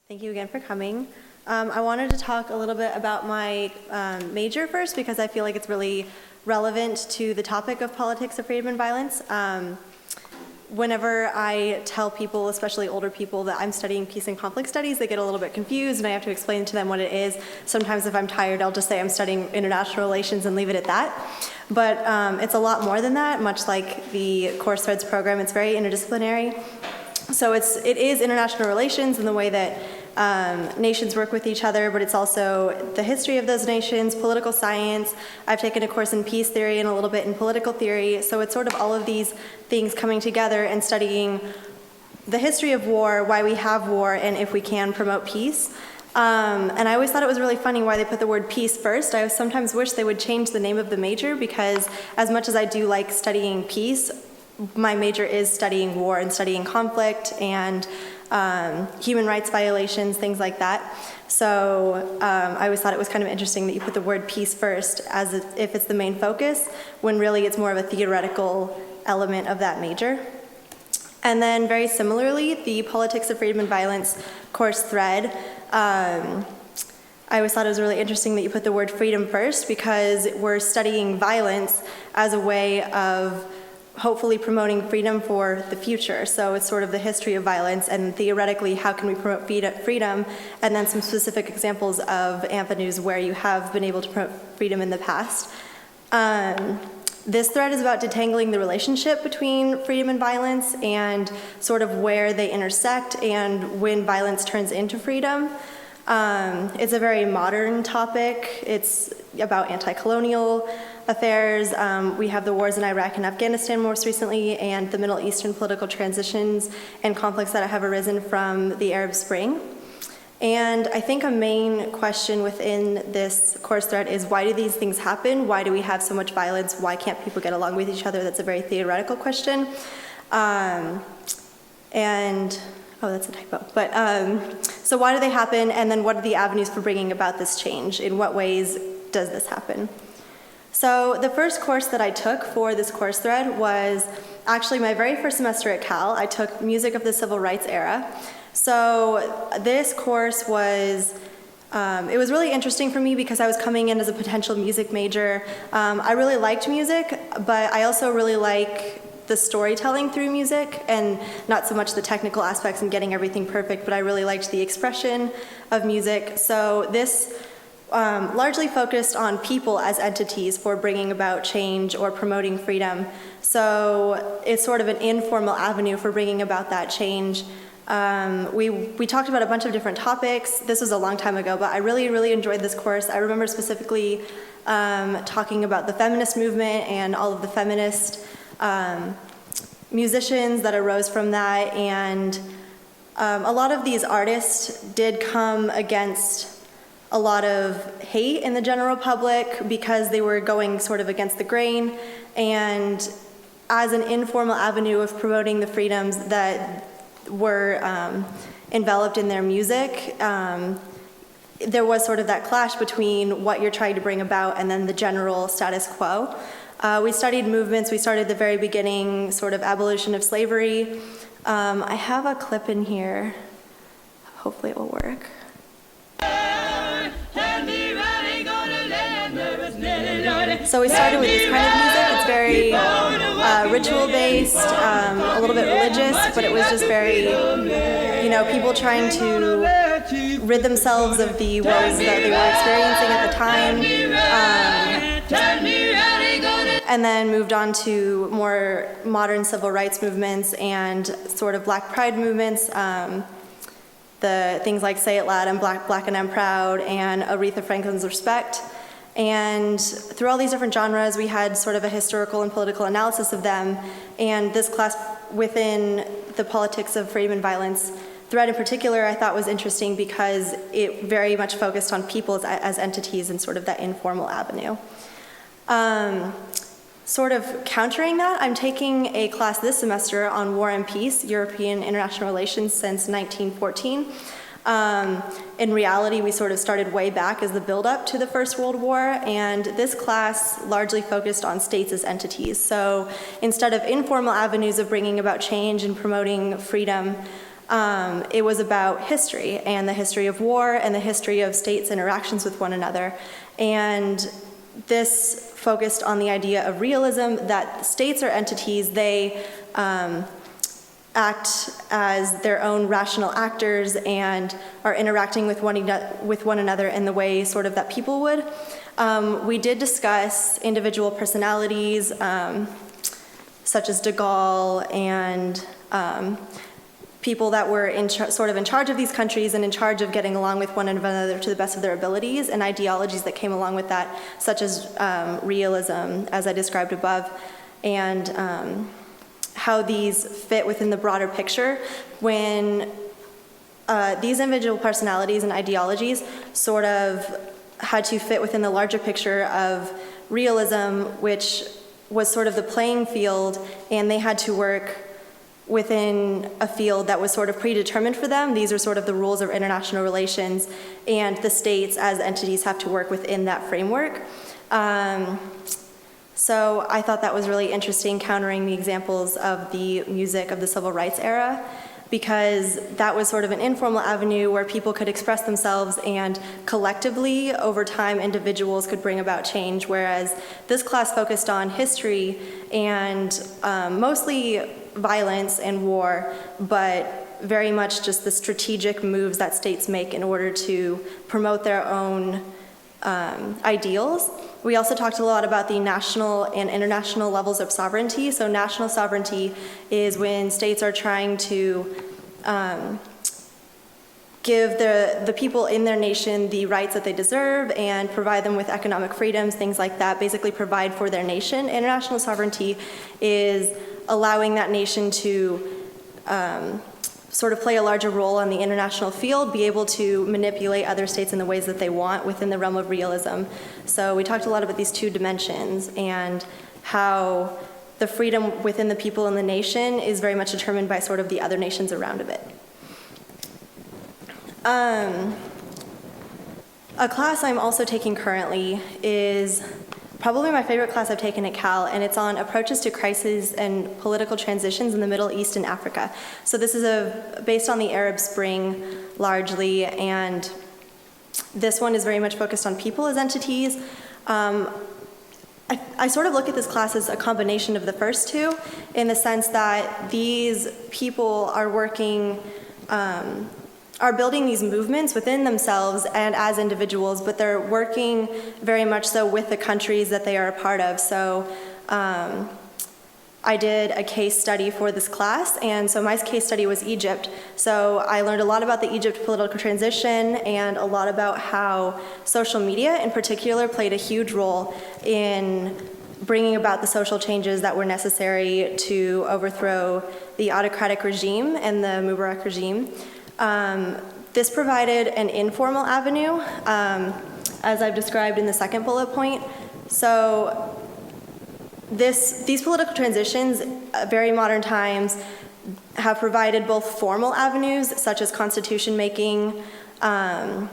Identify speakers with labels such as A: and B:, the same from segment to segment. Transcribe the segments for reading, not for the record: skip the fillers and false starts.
A: Thank you again for coming. I wanted to talk a little bit about my major first because I feel like it's really relevant to the topic of politics of freedom and violence. Whenever I tell people, especially older people, that I'm studying peace and conflict studies, they get a little bit confused and I have to explain to them what it is. Sometimes if I'm tired, I'll just say I'm studying international relations and leave it at that. But it's a lot more than that, much like the Core Threads program. It's very interdisciplinary. So it is international relations in the way that nations work with each other, but it's also the history of those nations, political science. I've taken a course in peace theory and a little bit in political theory, so it's sort of all of these things coming together and studying the history of war, why we have war, and if we can promote peace. And I always thought it was really funny why they put the word peace first. I sometimes wish they would change the name of the major because as much as I do like studying peace, my major is studying war and studying conflict and human rights violations, things like that. So I always thought it was kind of interesting that you put the word peace first as if it's the main focus, when really it's more of a theoretical element of that major. And then very similarly, the Politics of Freedom and Violence course thread, I always thought it was really interesting that you put the word freedom first because we're studying violence as a way of hopefully promoting freedom for the future. So it's sort of the history of violence and theoretically how can we promote freedom, and then some specific examples of avenues where you have been able to promote freedom in the past. This thread is about detangling the relationship between freedom and violence and sort of where they intersect and when violence turns into freedom. It's a very modern topic. It's about anti-colonial affairs. We have the wars in Iraq and Afghanistan most recently, and the Middle Eastern political transitions and conflicts that have arisen from the Arab Spring. And I think a main question within this course thread is, why do these things happen? Why do we have so much violence? Why can't people get along with each other? That's a very theoretical question. Oh, that's a typo. But so why do they happen? And then what are the avenues for bringing about this change? In what ways does this happen? So the first course that I took for this course thread was actually my very first semester at Cal. I took Music of the Civil Rights Era. So this course was, it was really interesting for me because I was coming in as a potential music major. I really liked music, but I also really like the storytelling through music and not so much the technical aspects and getting everything perfect, but I really liked the expression of music. So this largely focused on people as entities for bringing about change or promoting freedom. So it's sort of an informal avenue for bringing about that change. We talked about a bunch of different topics. This was a long time ago, but I really enjoyed this course. I remember specifically talking about the feminist movement and all of the feminist musicians that arose from that, and a lot of these artists did come against a lot of hate in the general public because they were going sort of against the grain, and as an informal avenue of promoting the freedoms that were enveloped in their music, there was sort of that clash between what you're trying to bring about and then the general status quo. We studied movements. We started at the very beginning, sort of abolition of slavery. I have a clip in here. Hopefully it will work. So we started with this kind of music. It's very ritual-based, a little bit religious, but it was just very, people trying to rid themselves of the woes that they were experiencing at the time. And then moved on to more modern civil rights movements and sort of Black Pride movements, the things like Say It Loud and Black and I'm Proud and Aretha Franklin's Respect. And through all these different genres, we had sort of a historical and political analysis of them. And this class within the Politics of Freedom and Violence thread in particular, I thought was interesting because it very much focused on people as entities and sort of that informal avenue. Sort of countering that, I'm taking a class this semester on War and Peace, European International Relations since 1914. In reality, we sort of started way back as the build-up to the First World War, and this class largely focused on states as entities. So instead of informal avenues of bringing about change and promoting freedom, it was about history and the history of war and the history of states' interactions with one another. And this focused on the idea of realism, that states are entities, they act as their own rational actors and are interacting with one another in the way sort of that people would. We did discuss individual personalities, such as de Gaulle and people that were sort of in charge of these countries and in charge of getting along with one another to the best of their abilities, and ideologies that came along with that, such as realism, as I described above, and how these fit within the broader picture when these individual personalities and ideologies sort of had to fit within the larger picture of realism, which was sort of the playing field, and they had to work within a field that was sort of predetermined for them. These are sort of the rules of international relations, and the states as entities have to work within that framework. So I thought that was really interesting, countering the examples of the music of the civil rights era, because that was sort of an informal avenue where people could express themselves and collectively, over time, individuals could bring about change, whereas this class focused on history and mostly violence and war, but very much just the strategic moves that states make in order to promote their own ideals. We also talked a lot about the national and international levels of sovereignty. So national sovereignty is when states are trying to give the people in their nation the rights that they deserve and provide them with economic freedoms, things like that, basically provide for their nation. International sovereignty is allowing that nation to sort of play a larger role on the international field, be able to manipulate other states in the ways that they want within the realm of realism. So we talked a lot about these two dimensions and how the freedom within the people in the nation is very much determined by sort of the other nations around of it. A class I'm also taking currently is probably my favorite class I've taken at Cal, and it's on approaches to crises and political transitions in the Middle East and Africa. So this is based on the Arab Spring largely, and this one is very much focused on people as entities. I sort of look at this class as a combination of the first two, in the sense that these people are working, are building these movements within themselves and as individuals, but they're working very much so with the countries that they are a part of. So I did a case study for this class, and so my case study was Egypt. So I learned a lot about the Egypt political transition and a lot about how social media in particular played a huge role in bringing about the social changes that were necessary to overthrow the autocratic regime and the Mubarak regime. This provided an informal avenue, as I've described in the second bullet point. So these political transitions, very modern times, have provided both formal avenues, such as constitution making, and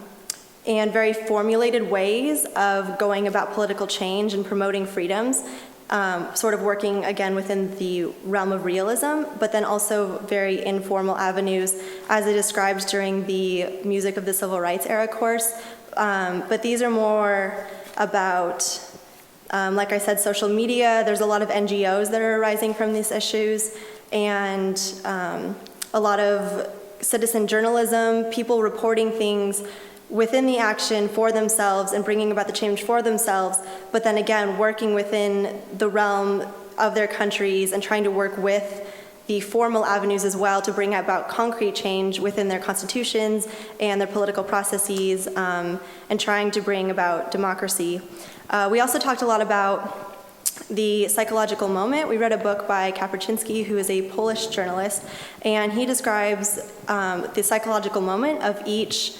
A: very formulated ways of going about political change and promoting freedoms, sort of working again within the realm of realism, but then also very informal avenues, as I described during the Music of the Civil Rights Era course. But these are more about, like I said, social media. There's a lot of NGOs that are arising from these issues, and a lot of citizen journalism, people reporting things within the action for themselves and bringing about the change for themselves, but then again working within the realm of their countries and trying to work with the formal avenues as well to bring about concrete change within their constitutions and their political processes, and trying to bring about democracy. We also talked a lot about the psychological moment. We read a book by Kapuczynski, who is a Polish journalist, and he describes the psychological moment of each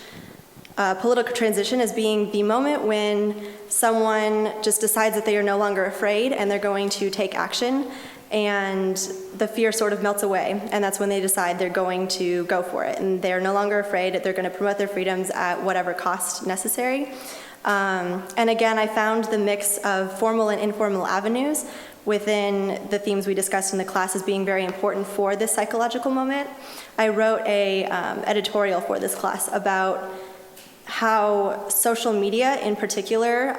A: political transition as being the moment when someone just decides that they are no longer afraid and they're going to take action, and the fear sort of melts away, and that's when they decide they're going to go for it, and they're no longer afraid, they're going to promote their freedoms at whatever cost necessary. And again, I found the mix of formal and informal avenues within the themes we discussed in the class as being very important for this psychological moment. I wrote a editorial for this class about how social media in particular,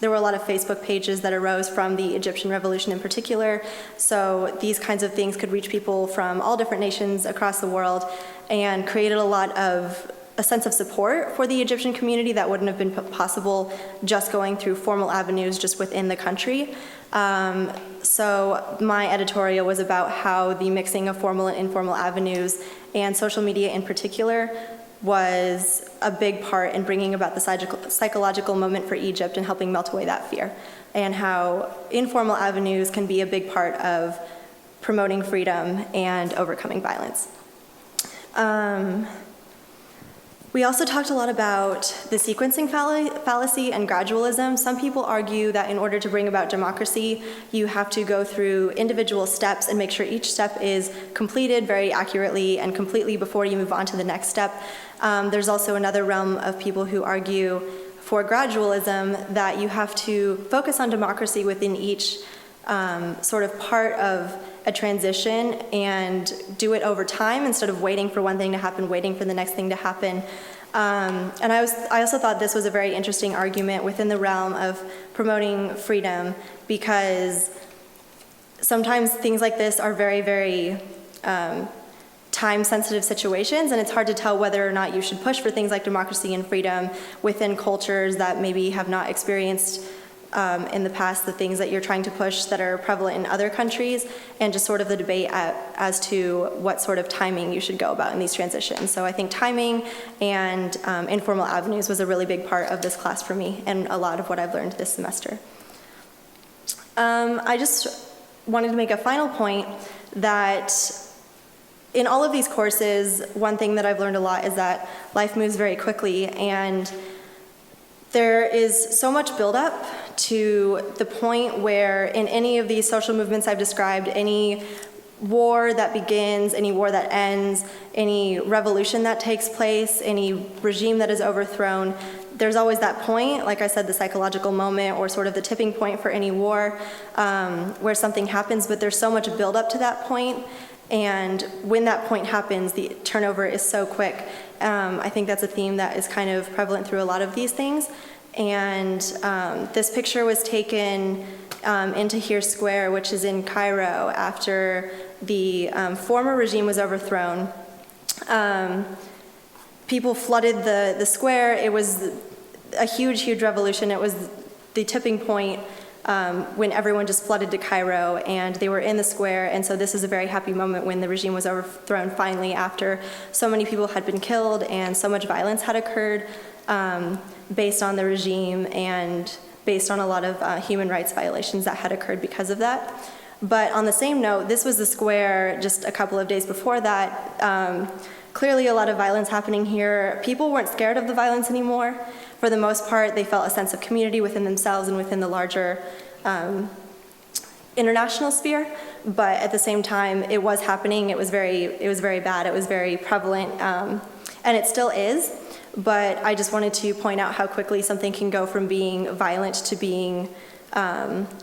A: there were a lot of Facebook pages that arose from the Egyptian Revolution in particular, so these kinds of things could reach people from all different nations across the world and created a sense of support for the Egyptian community that wouldn't have been possible just going through formal avenues just within the country. So my editorial was about how the mixing of formal and informal avenues and social media in particular was a big part in bringing about the psychological moment for Egypt and helping melt away that fear, and how informal avenues can be a big part of promoting freedom and overcoming violence. We also talked a lot about the sequencing fallacy and gradualism. Some people argue that in order to bring about democracy, you have to go through individual steps and make sure each step is completed very accurately and completely before you move on to the next step. There's also another realm of people who argue for gradualism that you have to focus on democracy within each sort of part of a transition and do it over time instead of waiting for one thing to happen, waiting for the next thing to happen. And I also thought this was a very interesting argument within the realm of promoting freedom, because sometimes things like this are very, very time-sensitive situations, and it's hard to tell whether or not you should push for things like democracy and freedom within cultures that maybe have not experienced in the past the things that you're trying to push that are prevalent in other countries, and just sort of the debate as to what sort of timing you should go about in these transitions. So I think timing and informal avenues was a really big part of this class for me and a lot of what I've learned this semester. I just wanted to make a final point that in all of these courses, one thing that I've learned a lot is that life moves very quickly, and there is so much buildup to the point where in any of these social movements I've described, any war that begins, any war that ends, any revolution that takes place, any regime that is overthrown, there's always that point, like I said, the psychological moment or sort of the tipping point for any war where something happens, but there's so much buildup to that point. And when that point happens, the turnover is so quick. I think that's a theme that is kind of prevalent through a lot of these things. And this picture was taken in Tahrir Square, which is in Cairo, after the former regime was overthrown. People flooded the square. It was a huge, huge revolution. It was the tipping point when everyone just flooded to Cairo, and they were in the square, and so this is a very happy moment when the regime was overthrown finally, after so many people had been killed and so much violence had occurred based on the regime and based on a lot of human rights violations that had occurred because of that. But on the same note, this was the square just a couple of days before that. Clearly a lot of violence happening here. People weren't scared of the violence anymore. For the most part, they felt a sense of community within themselves and within the larger international sphere. But at the same time, it was happening. It was very bad. It was very prevalent, and it still is. But I just wanted to point out how quickly something can go from being violent to being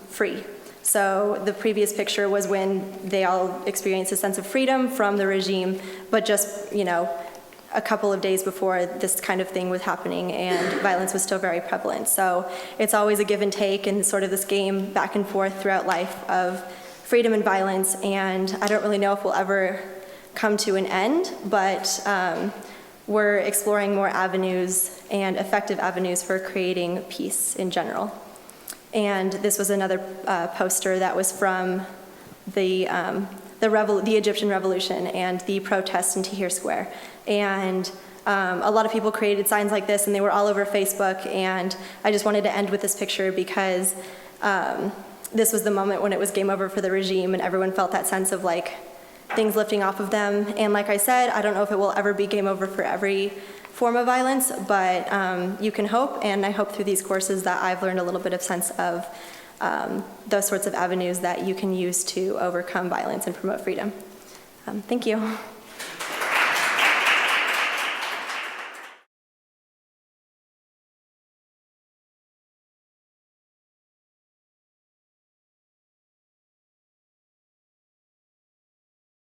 A: free. So the previous picture was when they all experienced a sense of freedom from the regime, but just, a couple of days before this kind of thing was happening, and violence was still very prevalent. So it's always a give and take, and sort of this game back and forth throughout life of freedom and violence, and I don't really know if we'll ever come to an end, but we're exploring more avenues and effective avenues for creating peace in general. And this was another poster that was from the Egyptian Revolution and the protests in Tahrir Square. And a lot of people created signs like this, and they were all over Facebook. And I just wanted to end with this picture because this was the moment when it was game over for the regime, and everyone felt that sense of things lifting off of them. And like I said, I don't know if it will ever be game over for every form of violence, but you can hope, and I hope through these courses that I've learned a little bit of sense of those sorts of avenues that you can use to overcome violence and promote freedom. Thank you.